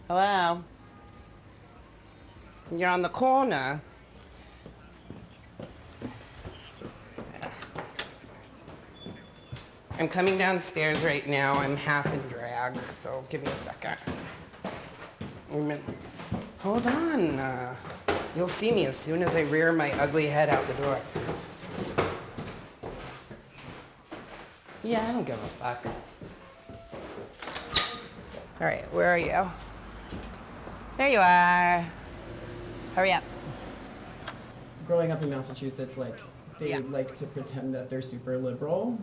Hello? You're on the corner. I'm coming downstairs right now. I'm half in drag, so give me a second. Hold on. You'll see me as soon as I rear my ugly head out the door. Yeah, I don't give a fuck. All right, where are you? There you are. Hurry up. Growing up in Massachusetts, like, they like to pretend that they're super liberal,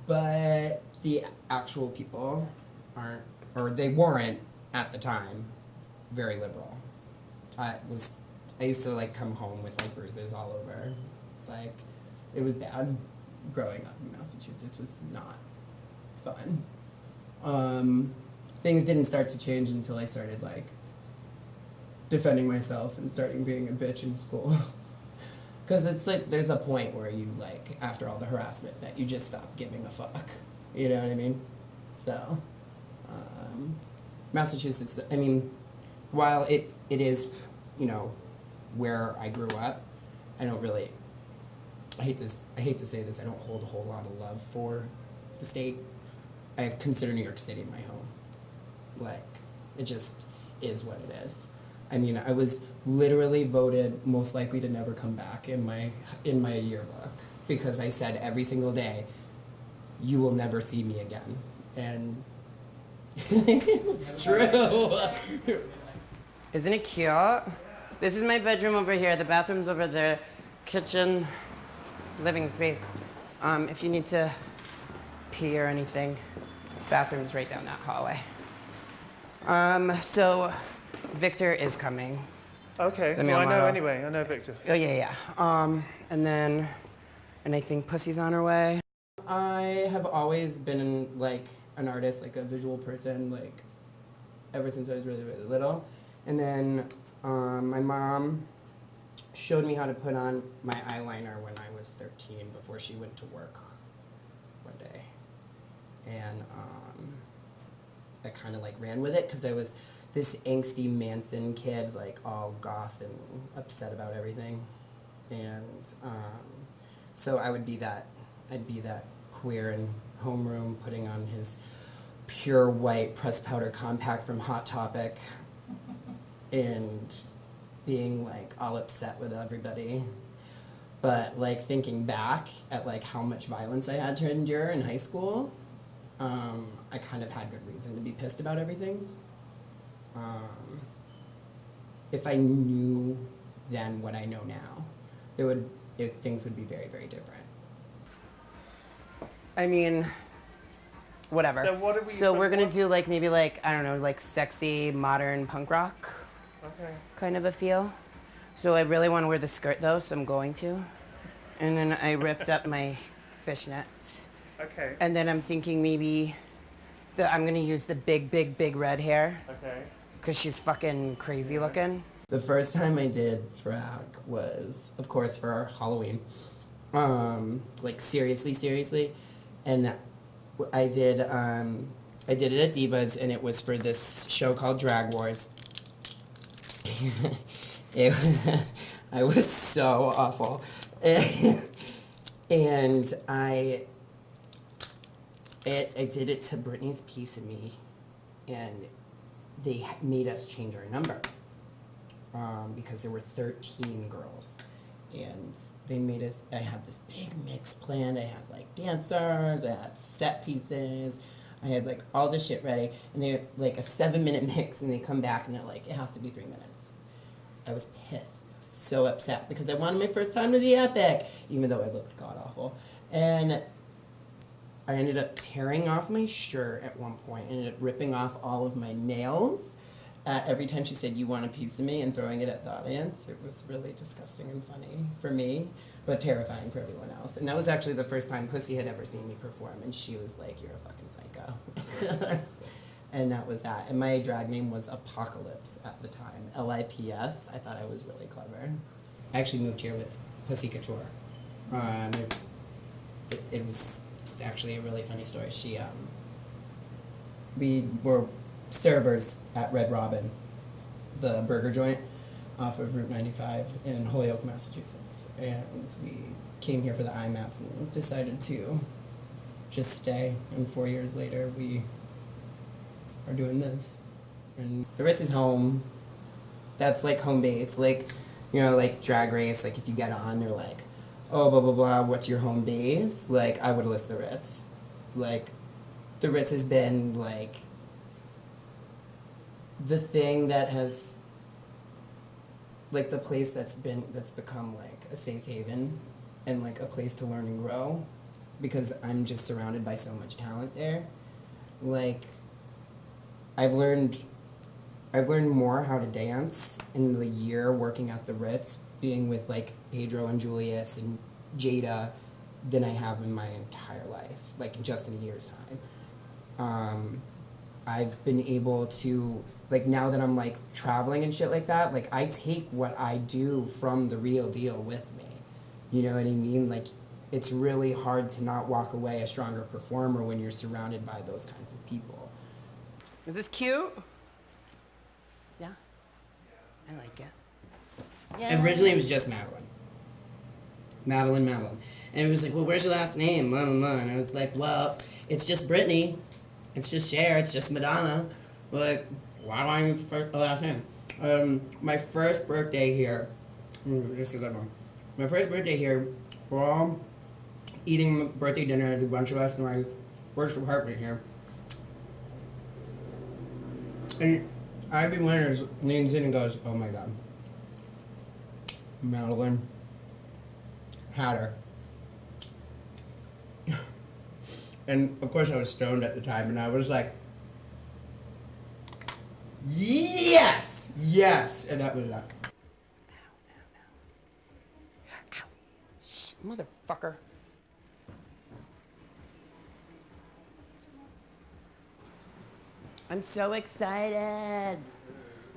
but the actual people aren't, or they weren't at the time, very liberal. I used to like come home with like bruises all over. Like, it was bad. Growing up in Massachusetts was not fun. Things didn't start to change until I started like defending myself and starting being a bitch in school. Because it's like, there's a point where you like, after all the harassment, that you just stop giving a fuck. You know what I mean? So, Massachusetts, I mean, while it is, you know, where I grew up, I don't really, I hate to say this, I don't hold a whole lot of love for the state. I consider New York City my home. Like, it just is what it is. I mean, I was literally voted most likely to never come back in my yearbook because I said every single day, you will never see me again. And it's true. Isn't it cute? This is my bedroom over here. The bathroom's over there. Kitchen, living space. If you need to pee or anything, bathroom's right down that hallway. So Victor is coming. Okay, well, I know anyway. I know Victor. Oh, yeah. And I think Pussy's on her way. I have always been like an artist, like a visual person, like ever since I was really, really little. And then my mom showed me how to put on my eyeliner when I was 13 before she went to work one day. And I kind of like ran with it because I was this angsty Manson kid, like all goth and upset about everything. And so I'd be that queer in homeroom putting on his pure white pressed powder compact from Hot Topic and being like all upset with everybody. But like thinking back at like how much violence I had to endure in high school, I kind of had good reason to be pissed about everything. If I knew then what I know now, things would be very, very different. I mean, whatever. So what are we? So we're gonna do like maybe like, I don't know, like sexy modern punk rock. Okay. Kind of a feel. So I really want to wear the skirt though, so I'm going to. And then I ripped up my fishnets. Okay. And then I'm thinking maybe I'm gonna use the big red hair. Okay. Cause she's fucking crazy looking. The first time I did drag was, of course, for Halloween. Like seriously. And I did it at Divas, and it was for this show called Drag Wars. I was so awful. And I did it to Britney's Piece of Me, and they made us change our number because there were 13 girls. And they made us, I had this big mix planned. I had like dancers, I had set pieces, I had like all this shit ready. And they're like a 7-minute mix, and they come back and they're like, it has to be 3 minutes. I was pissed. I was so upset because I wanted my first time to be epic, even though I looked god awful. And I ended up tearing off my shirt at one point, and ended up ripping off all of my nails. Every time she said, "You want a piece of me," and throwing it at the audience. It was really disgusting and funny for me, but terrifying for everyone else. And that was actually the first time Pussy had ever seen me perform, and she was like, "You're a fucking psycho." And that was that. And my drag name was Apocalypse at the time. Lips. I thought I was really clever. I actually moved here with Pussy Couture. It was actually a really funny story. We were servers at Red Robin, the burger joint off of Route 95 in Holyoke, Massachusetts. And we came here for the IMAPs and decided to just stay. And 4 years later, we are doing this. And the Ritz is home. That's like home base. Like, you know, like Drag Race, like if you get on, they're like, oh, blah, blah, blah, what's your home base? Like, I would list the Ritz. Like, the Ritz has been, like, the thing that has, like, the place that's become, like, a safe haven and, like, a place to learn and grow because I'm just surrounded by so much talent there. Like, I've learned more how to dance in the year working at the Ritz, being with, like, Pedro and Julius and Jada than I have in my entire life, like, just in a year's time. I've been able to, like, now that I'm, like, traveling and shit like that, like, I take what I do from the real deal with me. You know what I mean? Like, it's really hard to not walk away a stronger performer when you're surrounded by those kinds of people. Is this cute? Yeah. I like it. Yeah. Originally, it was just Maddelynn. And it was like, well, where's your last name? Blah, blah, blah. And I was like, well, it's just Brittany. It's just Cher. It's just Madonna. Like, why do I need a last name? My first birthday here, this is a good one. My first birthday here, we're all eating birthday dinner as a bunch of us in my first apartment here. And Ivy Winters leans in and goes, oh my God. Maddelynn Hatter. And of course I was stoned at the time and I was like, yes! Yes! And that was that. Ow. Shh, motherfucker. I'm so excited.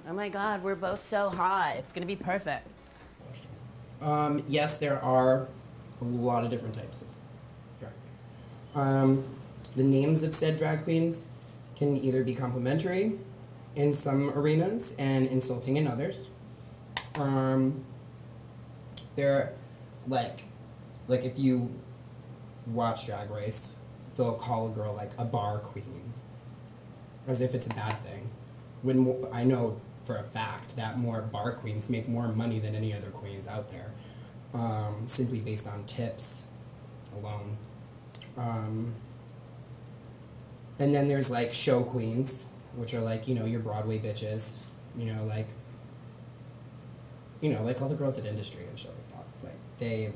Oh my God, we're both so hot. It's gonna be perfect. Yes, there are a lot of different types of drag queens. The names of said drag queens can either be complimentary in some arenas and insulting in others. They're like if you watch Drag Race, they'll call a girl like a bar queen, as if it's a bad thing. When I know for a fact that more bar queens make more money than any other queens out there, simply based on tips alone. And then there's like show queens, which are like, you know, your Broadway bitches, like all the girls at Industry and shit like that. Like they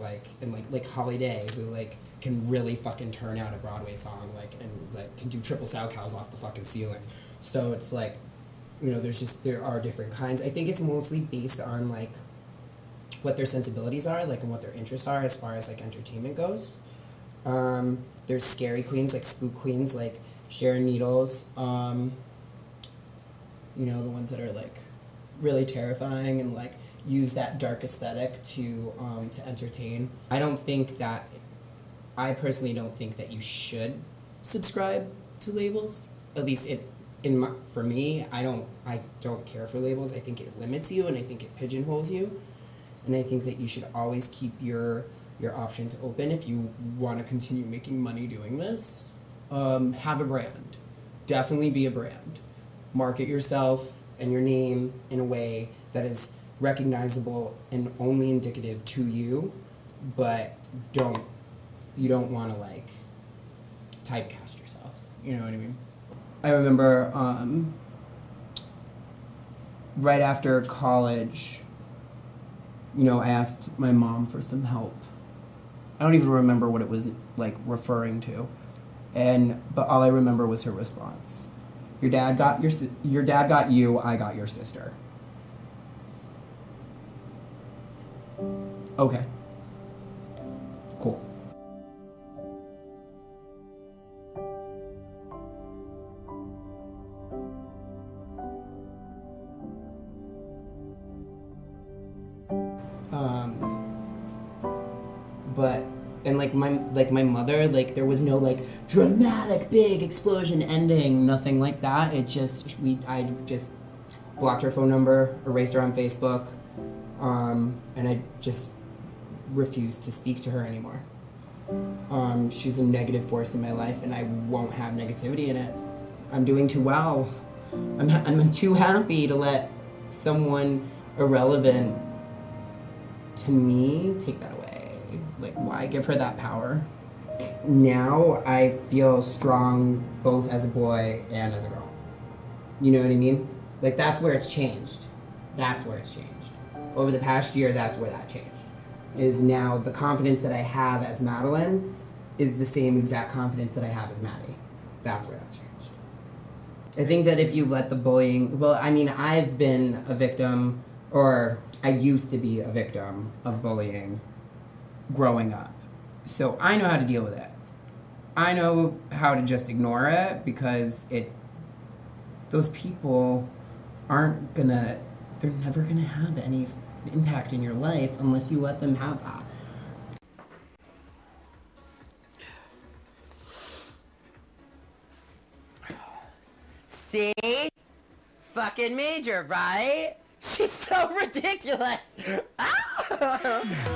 like Holiday, who like can really fucking turn out a Broadway song, like, and like can do triple sow cows off the fucking ceiling. So it's like, there are different kinds. I think it's mostly based on like what their sensibilities are, like, and what their interests are as far as like entertainment goes. There's scary queens, like spook queens, like Sharon Needles. The ones that are like really terrifying and like use that dark aesthetic to entertain. I personally don't think that you should subscribe to labels. At least for me, I don't care for labels. I think it limits you and I think it pigeonholes you. And I think that you should always keep your options open if you want to continue making money doing this. Have a brand. Definitely be a brand. Market yourself and your name in a way that is recognizable and only indicative to you, but you don't want to like typecast yourself. You know what I mean? I remember right after college, I asked my mom for some help. I don't even remember what it was like referring to, but all I remember was her response. Your dad got you, I got your sister. Okay. Cool. But And like my mother, like there was no like dramatic big explosion ending, nothing like that. I just blocked her phone number, erased her on Facebook, and I just refused to speak to her anymore. She's a negative force in my life, and I won't have negativity in it. I'm doing too well. I'm too happy to let someone irrelevant to me take that away. Like, why give her that power? Now I feel strong both as a boy and as a girl. You know what I mean? Like, that's where it's changed. That's where it's changed. Over the past year, that's where that changed. Is now the confidence that I have as Maddelynn is the same exact confidence that I have as Maddie. That's where that's changed. I think that if you let the bullying, well, I mean, I've been a victim, or I used to be a victim of bullying growing up. So I know how to deal with it. I know how to just ignore it because those people they're never gonna have any impact in your life unless you let them have that. See? Fucking major, right? She's so ridiculous. Ah!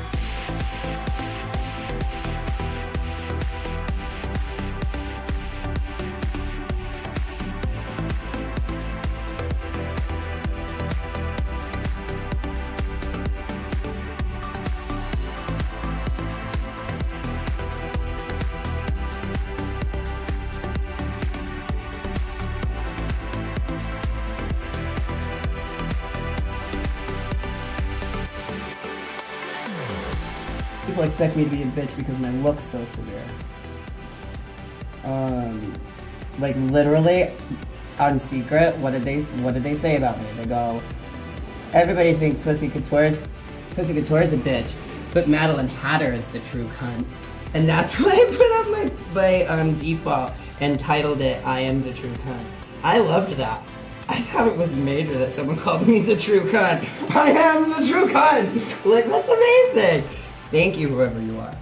People expect me to be a bitch because my look's so severe. Like literally, on Secret, what did they say about me? They go, everybody thinks Pussy Couture's a bitch, but Maddelynn Hatter is the true cunt. And that's why I put up my default and titled it, I am the true cunt. I loved that. I thought it was major that someone called me the true cunt. I am the true cunt! Like, that's amazing! Thank you, whoever you are.